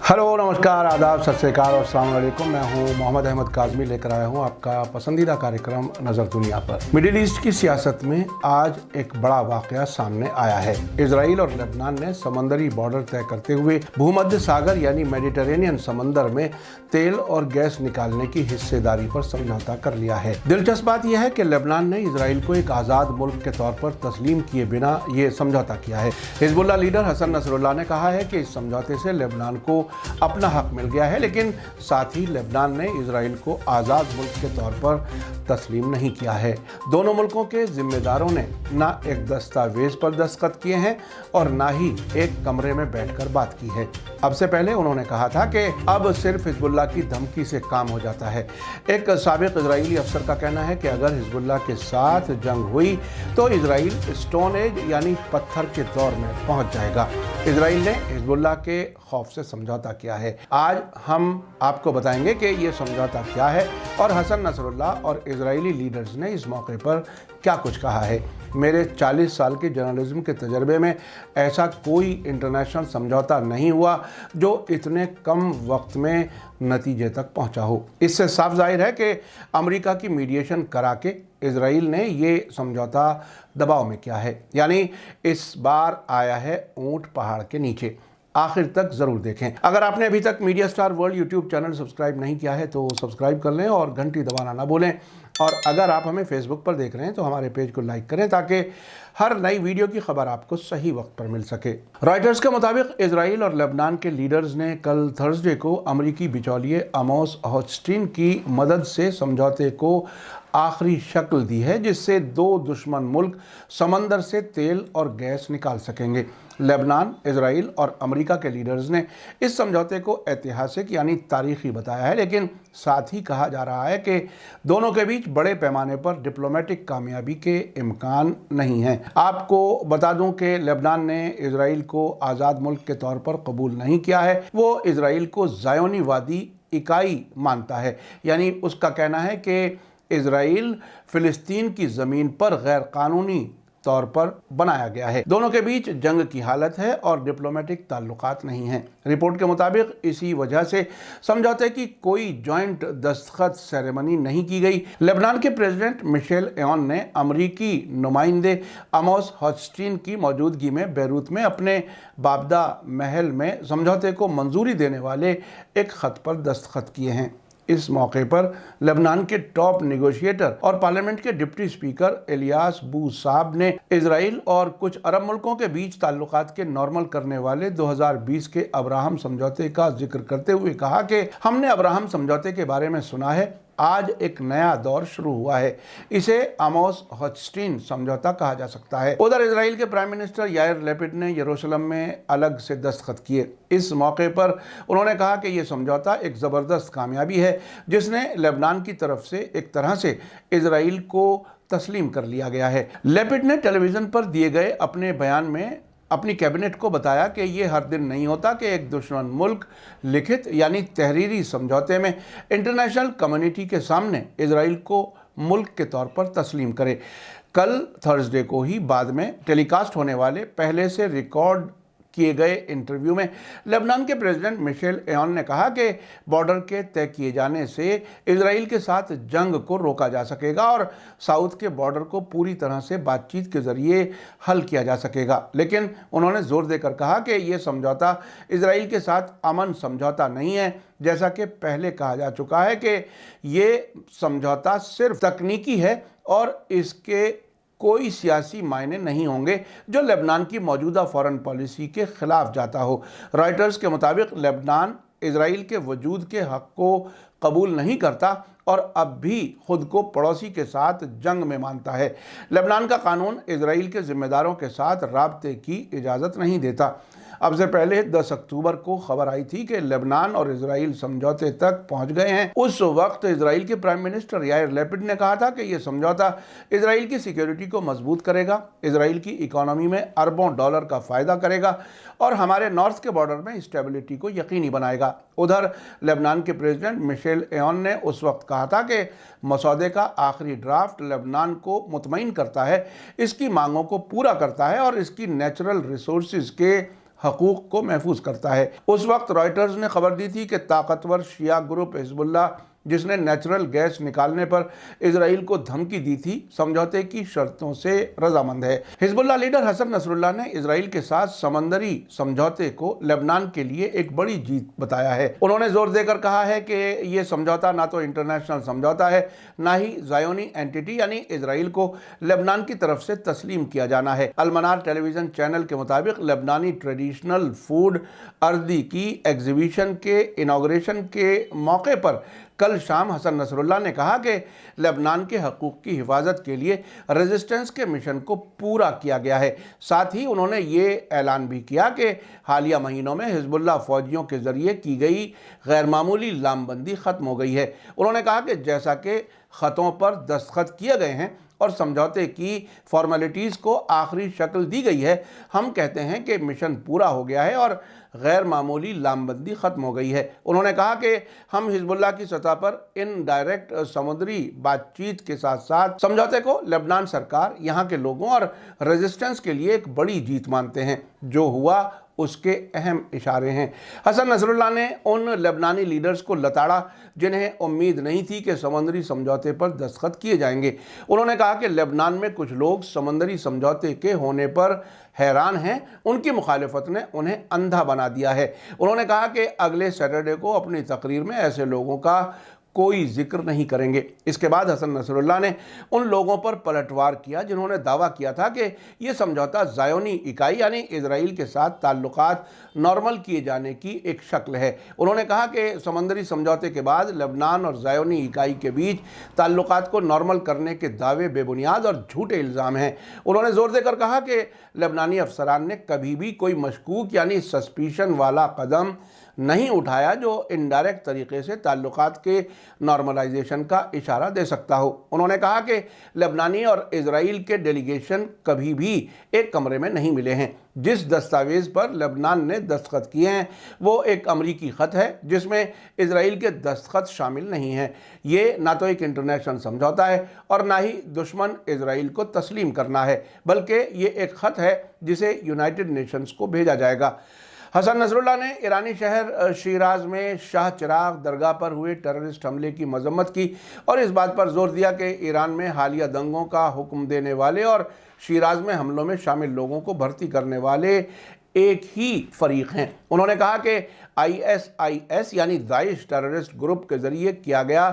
Hello नमस्कार आदाब सत श्री अकाल और अस्सलाम वालेकुम। मैं हूं मोहम्मद अहमद काज़मी, लेकर आया हूं आपका पसंदीदा कार्यक्रम नज़र दुनिया पर। मिडिल ईस्ट की सियासत में आज एक बड़ा वाक़या सामने आया है। इजराइल और लेबनान ने समंदरी बॉर्डर तय करते हुए भूमध्य सागर यानी मेडिटेरेनियन समंदर में तेल और गैस निकालने की हिस्सेदारी पर समझौता कर लिया है। दिलचस्प बात यह है कि लेबनान ने इजराइल को एक आज़ाद मुल्क के तौर पर तस्लीम किए बिना ये समझौता किया है। हिजबुल्लाह लीडर हसन नसरुल्लाह ने कहा है कि इस समझौते से लेबनान को अपना हक मिल गया है, लेकिन साथ ही लेबनान ने इजराइल को आज़ाद मुल्क के तौर पर तस्लीम नहीं किया है। दोनों मुल्कों के जिम्मेदारों ने ना एक दस्तावेज पर दस्तखत किए हैं और ना ही एक कमरे में बैठकर बात की है। अब से पहले उन्होंने कहा था कि अब सिर्फ हिजबुल्लाह की धमकी से काम हो जाता है। एक साबिक इजरायली अफसर का कहना है कि अगर हिजबुल्लाह के साथ जंग हुई तो इजराइल स्टोन एज यानी पत्थर के दौर में पहुंच जाएगा। इजराइल ने हिजबुल्लाह के खौफ से समझौता किया है। आज हम आपको बताएंगे कि ये समझौता क्या है और हसन नसरुल्लाह और इजरायली लीडर्स ने इस मौके पर क्या कुछ कहा है। मेरे 40 साल के जर्नलिज्म के तजर्बे में ऐसा कोई इंटरनेशनल समझौता नहीं हुआ जो इतने कम वक्त में नतीजे तक पहुंचा हो। इससे साफ जाहिर है कि अमेरिका की मीडिएशन करा के इजराइल ने ये समझौता दबाव में किया है, यानी इस बार आया है ऊंट पहाड़ के नीचे। आखिर तक जरूर देखें। अगर आपने अभी तक media star world YouTube channel subscribe नहीं किया है तो सब्सक्राइब कर लें और घंटी दबाना ना भूलें। और अगर आप हमें फेसबुक पर देख रहे हैं तो हमारे पेज को लाइक करें ताकि हर नई वीडियो की खबर आपको सही वक्त पर मिल सके। रॉयटर्स के मुताबिक इजराइल और लेबनान के लीडर्स ने कल थर्सडे को अमरीकी बिचौलिए आमोस होचस्टीन की मदद से समझौते को आखिरी शक्ल दी है, जिससे दो दुश्मन मुल्क समंदर से तेल और गैस निकाल सकेंगे। लेबनान, इजराइल और अमेरिका के लीडर्स ने इस समझौते को ऐतिहासिक यानी तारीखी बताया है, लेकिन साथ ही कहा जा रहा है कि दोनों के बीच बड़े पैमाने पर डिप्लोमेटिक कामयाबी के इम्कान नहीं हैं। आपको बता दूं कि लेबनान ने इजराइल को आज़ाद मुल्क के तौर पर कबूल नहीं किया है। वो इजराइल को ज़ायोनीवादी इकाई मानता है, यानी उसका कहना है कि इजराइल फिलिस्तीन की ज़मीन पर गैर कानूनी तौर पर बनाया गया है। दोनों के बीच जंग की हालत है और डिप्लोमेटिक ताल्लुकात नहीं हैं। रिपोर्ट के मुताबिक इसी वजह से समझौते की कोई जॉइंट दस्तखत सेरेमनी नहीं की गई। लेबनान के प्रेसिडेंट मिशेल एओन ने अमरीकी नुमाइंदे आमोस होचस्टीन की मौजूदगी में बैरूत में अपने बाबदा महल में समझौते को मंजूरी देने वाले एक खत पर दस्तखत किए हैं। इस मौके पर लेबनान के टॉप नेगोशिएटर और पार्लियामेंट के डिप्टी स्पीकर इलियास बू साहब ने इजराइल और कुछ अरब मुल्कों के बीच ताल्लुकात के नॉर्मल करने वाले 2020 के अब्राहम समझौते का जिक्र करते हुए कहा कि हमने अब्राहम समझौते के बारे में सुना है। आज एक नया दौर शुरू हुआ है। इसे आमोस होचस्टीन समझौता कहा जा सकता है। उधर इजराइल के प्राइम मिनिस्टर यायर लेपिड ने यरूशलेम में अलग से दस्तखत किए। इस मौके पर उन्होंने कहा कि यह समझौता एक ज़बरदस्त कामयाबी है जिसने लेबनान की तरफ से एक तरह से इजराइल को तस्लीम कर लिया गया है। लेपिड ने टेलीविज़न पर दिए गए अपने बयान में अपनी कैबिनेट को बताया कि ये हर दिन नहीं होता कि एक दुश्मन मुल्क लिखित यानी तहरीरी समझौते में इंटरनेशनल कम्युनिटी के सामने इजराइल को मुल्क के तौर पर तस्लीम करे। कल थर्सडे को ही बाद में टेलीकास्ट होने वाले पहले से रिकॉर्ड किए गए इंटरव्यू में लेबनान के प्रेसिडेंट मिशेल एओन ने कहा कि बॉर्डर के तय किए जाने से इजराइल के साथ जंग को रोका जा सकेगा और साउथ के बॉर्डर को पूरी तरह से बातचीत के जरिए हल किया जा सकेगा। लेकिन उन्होंने जोर देकर कहा कि ये समझौता इजराइल के साथ अमन समझौता नहीं है। जैसा कि पहले कहा जा चुका है कि ये समझौता सिर्फ तकनीकी है और इसके कोई सियासी मायने नहीं होंगे जो लेबनान की मौजूदा फॉरेन पॉलिसी के खिलाफ जाता हो। रॉयटर्स के मुताबिक लेबनान इजराइल के वजूद के हक को कबूल नहीं करता और अब भी खुद को पड़ोसी के साथ जंग में मानता है। लेबनान का कानून इजराइल के जिम्मेदारों के साथ राब्ते की इजाज़त नहीं देता। अब से पहले 10 अक्टूबर को खबर आई थी कि लेबनान और इजराइल समझौते तक पहुंच गए हैं। उस वक्त इजराइल के प्राइम मिनिस्टर यायर लेपिड ने कहा था कि यह समझौता इजराइल की सिक्योरिटी को मजबूत करेगा, इजराइल की इकोनॉमी में अरबों डॉलर का फ़ायदा करेगा और हमारे नॉर्थ के बॉर्डर में स्टेबिलिटी को यकीनी बनाएगा। उधर लेबनान के प्रेसिडेंट मिशेल एओन ने उस वक्त कहा था कि मसौदे का आखिरी ड्राफ्ट लेबनान को मुतमईन करता है, इसकी मांगों को पूरा करता है और इसकी नेचुरल रिसोर्सेज के حقوق کو محفوظ کرتا ہے۔ اس وقت رائٹرز نے خبر دی تھی کہ طاقتور شیعہ گروپ حزب اللہ، جس نے نیچرل گیس نکالنے پر اسرائیل کو دھمکی دی تھی، سمجھوتے کی شرطوں سے رضامند ہے۔ حزب اللہ لیڈر حسن نصر اللہ نے اسرائیل کے ساتھ سمندری سمجھوتے کو لبنان کے لیے ایک بڑی جیت بتایا ہے۔ انہوں نے زور دے کر کہا ہے کہ یہ سمجھوتا نہ تو انٹرنیشنل سمجھوتا ہے، نہ ہی زائونی اینٹی یعنی اسرائیل کو لبنان کی طرف سے تسلیم کیا جانا ہے۔ المنار ٹیلی ویژن چینل کے مطابق لبنانی ٹریڈیشنل فوڈ اردی کی ایگزیبیشن کے انوگریشن کے موقع پر کل شام حسن نصر اللہ نے کہا کہ لبنان کے حقوق کی حفاظت کے لیے ریزسٹنس کے مشن کو پورا کیا گیا ہے۔ ساتھ ہی انہوں نے یہ اعلان بھی کیا کہ حالیہ مہینوں میں حزب اللہ فوجیوں کے ذریعے کی گئی غیر معمولی لام بندی ختم ہو گئی ہے۔ انہوں نے کہا کہ جیسا کہ خطوں پر دستخط کیے گئے ہیں اور سمجھوتے کی فارمیلٹیز کو آخری شکل دی گئی ہے، ہم کہتے ہیں کہ مشن پورا ہو گیا ہے اور غیر معمولی لام بندی ختم ہو گئی ہے۔ انہوں نے کہا کہ ہم حزب اللہ کی سطح پر ان ڈائریکٹ سمندری بات چیت کے ساتھ ساتھ سمجھوتے کو لبنان سرکار، یہاں کے لوگوں اور ریزسٹنس کے لیے ایک بڑی جیت مانتے ہیں۔ جو ہوا اس کے اہم اشارے ہیں۔ حسن نصر اللہ نے ان لبنانی لیڈرز کو لتاڑا جنہیں امید نہیں تھی کہ سمندری سمجھوتے پر دستخط کیے جائیں گے۔ انہوں نے کہا کہ لبنان میں کچھ لوگ سمندری سمجھوتے کے ہونے پر حیران ہیں، ان کی مخالفت نے انہیں اندھا بنا دیا ہے۔ انہوں نے کہا کہ اگلے سیٹرڈے کو اپنی تقریر میں ایسے لوگوں کا کوئی ذکر نہیں کریں گے۔ اس کے بعد حسن نصر اللہ نے ان لوگوں پر پلٹوار کیا جنہوں نے دعویٰ کیا تھا کہ یہ سمجھوتا زائونی اکائی یعنی اسرائیل کے ساتھ تعلقات نارمل کیے جانے کی ایک شکل ہے۔ انہوں نے کہا کہ سمندری سمجھوتے کے بعد لبنان اور زائونی اکائی کے بیچ تعلقات کو نارمل کرنے کے دعوے بے بنیاد اور جھوٹے الزام ہیں۔ انہوں نے زور دے کر کہا کہ لبنانی افسران نے کبھی بھی کوئی مشکوک یعنی سسپیشن والا قدم نہیں اٹھایا جو انڈائریکٹ طریقے سے تعلقات کے نارملائزیشن کا اشارہ دے سکتا ہو۔ انہوں نے کہا کہ لبنانی اور اسرائیل کے ڈیلیگیشن کبھی بھی ایک کمرے میں نہیں ملے ہیں۔ جس دستاویز پر لبنان نے دستخط کیے ہیں وہ ایک امریکی خط ہے جس میں اسرائیل کے دستخط شامل نہیں ہیں۔ یہ نہ تو ایک انٹرنیشنل سمجھوتا ہے اور نہ ہی دشمن اسرائیل کو تسلیم کرنا ہے، بلکہ یہ ایک خط ہے جسے یونائٹڈ نیشنز کو بھیجا جائے گا۔ حسن نصر اللہ نے ایرانی شہر شیراز میں شاہ چراغ درگاہ پر ہوئے ٹیررسٹ حملے کی مذمت کی اور اس بات پر زور دیا کہ ایران میں حالیہ دنگوں کا حکم دینے والے اور شیراز میں حملوں میں شامل لوگوں کو بھرتی کرنے والے ایک ہی فریق ہیں۔ انہوں نے کہا کہ ISIS یعنی داعش ٹیررسٹ گروپ کے ذریعے کیا گیا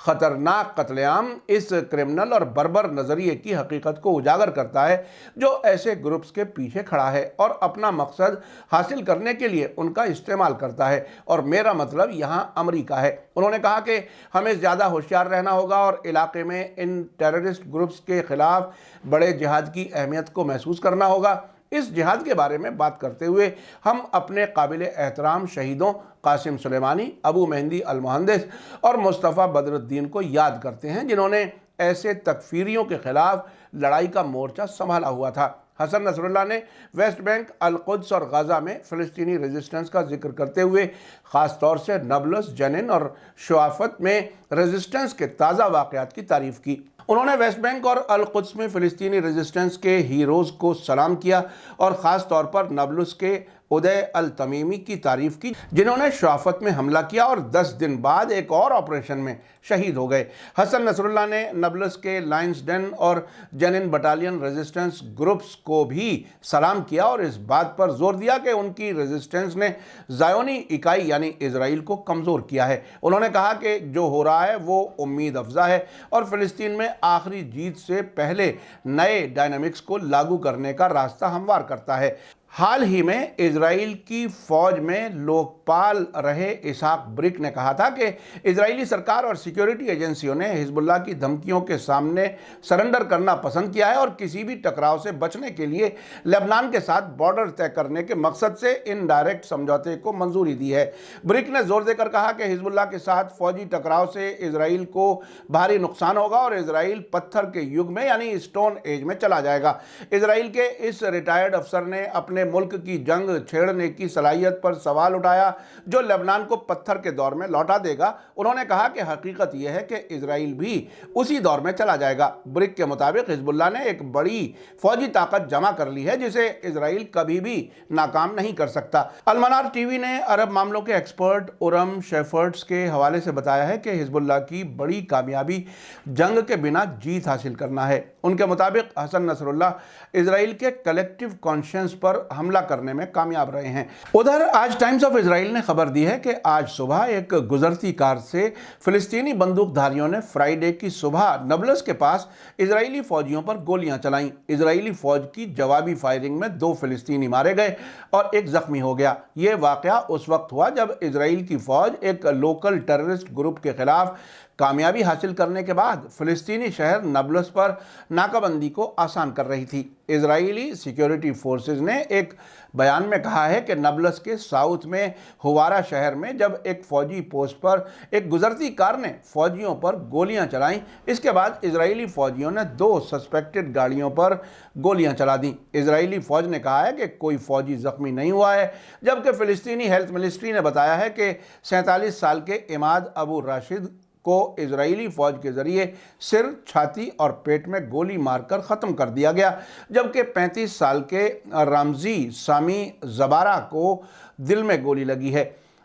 خطرناک قتل عام اس کرمنل اور بربر نظریے کی حقیقت کو اجاگر کرتا ہے جو ایسے گروپس کے پیچھے کھڑا ہے اور اپنا مقصد حاصل کرنے کے لیے ان کا استعمال کرتا ہے، اور میرا مطلب یہاں امریکہ ہے۔ انہوں نے کہا کہ ہمیں زیادہ ہوشیار رہنا ہوگا اور علاقے میں ان ٹیررسٹ گروپس کے خلاف بڑے جہاد کی اہمیت کو محسوس کرنا ہوگا۔ اس جہاد کے بارے میں بات کرتے ہوئے ہم اپنے قابل احترام شہیدوں قاسم سلیمانی، ابو مہندی المہندس اور مصطفیٰ بدر الدین کو یاد کرتے ہیں جنہوں نے ایسے تکفیریوں کے خلاف لڑائی کا مورچہ سنبھالا ہوا تھا۔ حسن نصر اللہ نے ویسٹ بینک، القدس اور غزہ میں فلسطینی ریزسٹنس کا ذکر کرتے ہوئے خاص طور سے نابلس، جنین اور شوافت میں ریزسٹنس کے تازہ واقعات کی تعریف کی۔ انہوں نے ویسٹ بینک اور القدس میں فلسطینی ریزسٹنس کے ہیروز کو سلام کیا اور خاص طور پر نابلس کے ادے التمیمی کی تعریف کی جنہوں نے شوافت میں حملہ کیا اور 10 دن بعد ایک اور آپریشن میں شہید ہو گئے۔ حسن نصر اللہ نے نابلس کے لائنز ڈن اور جنین بٹالین ریزسٹنس گروپس کو بھی سلام کیا اور اس بات پر زور دیا کہ ان کی ریزسٹنس نے زائونی اکائی یعنی اسرائیل کو کمزور کیا ہے۔ انہوں نے کہا کہ جو ہو رہا ہے وہ امید افزا ہے اور فلسطین میں آخری جیت سے پہلے نئے ڈائنامکس کو لاگو کرنے کا راستہ ہموار کرتا ہے۔ حال ہی میں اسرائیل کی فوج میں لوکپال رہے اسحاق برک نے کہا تھا کہ اسرائیلی سرکار اور سیکیورٹی ایجنسیوں نے حزب اللہ کی دھمکیوں کے سامنے سرنڈر کرنا پسند کیا ہے اور کسی بھی ٹکراؤ سے بچنے کے لیے لبنان کے ساتھ بارڈر طے کرنے کے مقصد سے ان ڈائریکٹ سمجھوتے کو منظوری دی ہے۔ برک نے زور دے کر کہا کہ حزب اللہ کے ساتھ فوجی ٹکراؤ سے اسرائیل کو بھاری نقصان ہوگا اور اسرائیل پتھر کے یگ میں یعنی اسٹون ایج میں چلا جائے گا۔ اسرائیل کے اس ریٹائرڈ افسر نے اپنے अपने मुल्क की जंग छेड़ने की सलाहियत पर सवाल उठाया जो लेबनान को पत्थर के दौर में लौटा देगा। उन्होंने कहा कि हकीकत यह है कि इजराइल भी उसी दौर में चला जाएगा। ब्रिक के मुताबिक हिजबुल्लाह ने एक बड़ी फौजी ताकत जमा कर ली है जिसे इजराइल कभी भी नाकाम नहीं कर सकता। अलमनार टीवी ने अरब मामलों के एक्सपर्ट उरम शेफर्ड्स के हवाले से बताया है कि हिजबुल्लाह की बड़ी कामयाबी जंग के बिना जीत हासिल करना है। उनके मुताबिक हसन नसरुल्लाह इजराइल के कलेक्टिव कॉन्शियंस पर हमला करने में कामयाब रहे हैं। उधर आज टाइम्स ऑफ इजराइल ने खबर दी है कि आज सुबह एक गुजरती कार से फिलिस्तीनी बंदूकधारियों ने फ्राइडे की सुबह नबलस के पास इजरायली फौजियों पर गोलियां चलाईं। इजरायली फौज की जवाबी फायरिंग में 2 फिलिस्तीनी मारे गए और 1 जख्मी हो गया। यह वाकया उस वक्त हुआ जब इजराइल की फौज एक लोकल टेररिस्ट ग्रुप के खिलाफ कामयाबी हासिल करने के बाद फिलिस्तीनी शहर नबलस पर नाकाबंदी को आसान कर रही थी। इजरायली सिक्योरिटी फोर्सेस ने एक बयान में कहा है कि नबलस के साउथ में हुवारा शहर में जब एक फौजी पोस्ट पर एक गुजरती कार ने फौजियों पर गोलियां चलाईं, इसके बाद इजरायली फौजियों ने 2 सस्पेक्टेड गाड़ियों पर गोलियां चला दी। इजरायली फौज ने कहा है कि कोई फौजी जख्मी नहीं हुआ है, जबकि फिलिस्तीनी हेल्थ मिनिस्ट्री ने बताया है कि 47 साल के इमाद अबू राशिद को इजरायली फौज के जरिए सिर, छाती और पेट में गोली मारकर ख़त्म कर दिया गया, जबकि 35 साल के रामजी सामी जबारा को दिल में गोली लगी है।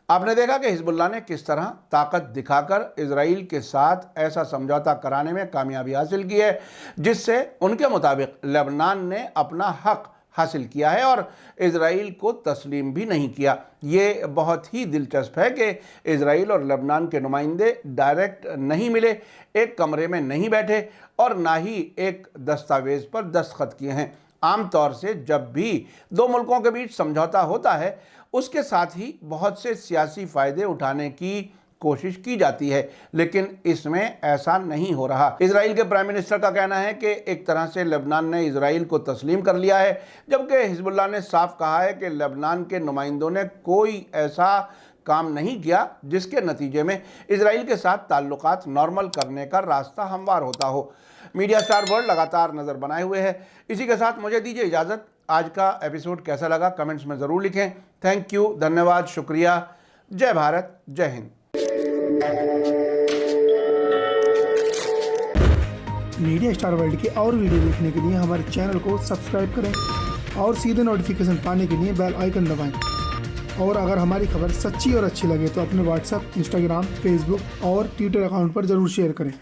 आपने देखा कि हिजबुल्लाह ने किस तरह ताकत दिखाकर इजराइल के साथ ऐसा समझौता कराने में कामयाबी हासिल की है जिससे उनके मुताबिक लेबनान ने अपना हक हासिल किया है और इजराइल को तस्लीम भी नहीं किया। ये बहुत ही दिलचस्प है कि इजराइल और लेबनान के नुमाइंदे डायरेक्ट नहीं मिले, एक कमरे में नहीं बैठे और ना ही एक दस्तावेज़ पर दस्तखत किए हैं। आमतौर से जब भी 2 मुल्कों के बीच समझौता होता है उसके साथ ही बहुत से सियासी फ़ायदे उठाने की कोशिश की जाती है, लेकिन इसमें ऐसा नहीं हो रहा। इजराइल के प्राइम मिनिस्टर का कहना है कि एक तरह से लेबनान ने इजराइल को तस्लीम कर लिया है, जबकि हिजबुल्लाह ने साफ कहा है कि लेबनान के नुमाइंदों ने कोई ऐसा काम नहीं किया जिसके नतीजे में इजराइल के साथ ताल्लुकात नॉर्मल करने का रास्ता हमवार होता हो। मीडिया स्टार वर्ल्ड लगातार नज़र बनाए हुए है। इसी के साथ मुझे दीजिए इजाज़त। आज का एपिसोड कैसा लगा कमेंट्स में ज़रूर लिखें। थैंक यू, धन्यवाद, शुक्रिया। जय भारत, जय हिंद। मीडिया स्टार वर्ल्ड के और वीडियो देखने के लिए हमारे चैनल को सब्सक्राइब करें और सीधे नोटिफिकेशन पाने के लिए बेल आइकन दबाएं। और अगर हमारी खबर सच्ची और अच्छी लगे तो अपने व्हाट्सएप, इंस्टाग्राम, फेसबुक और ट्विटर अकाउंट पर ज़रूर शेयर करें।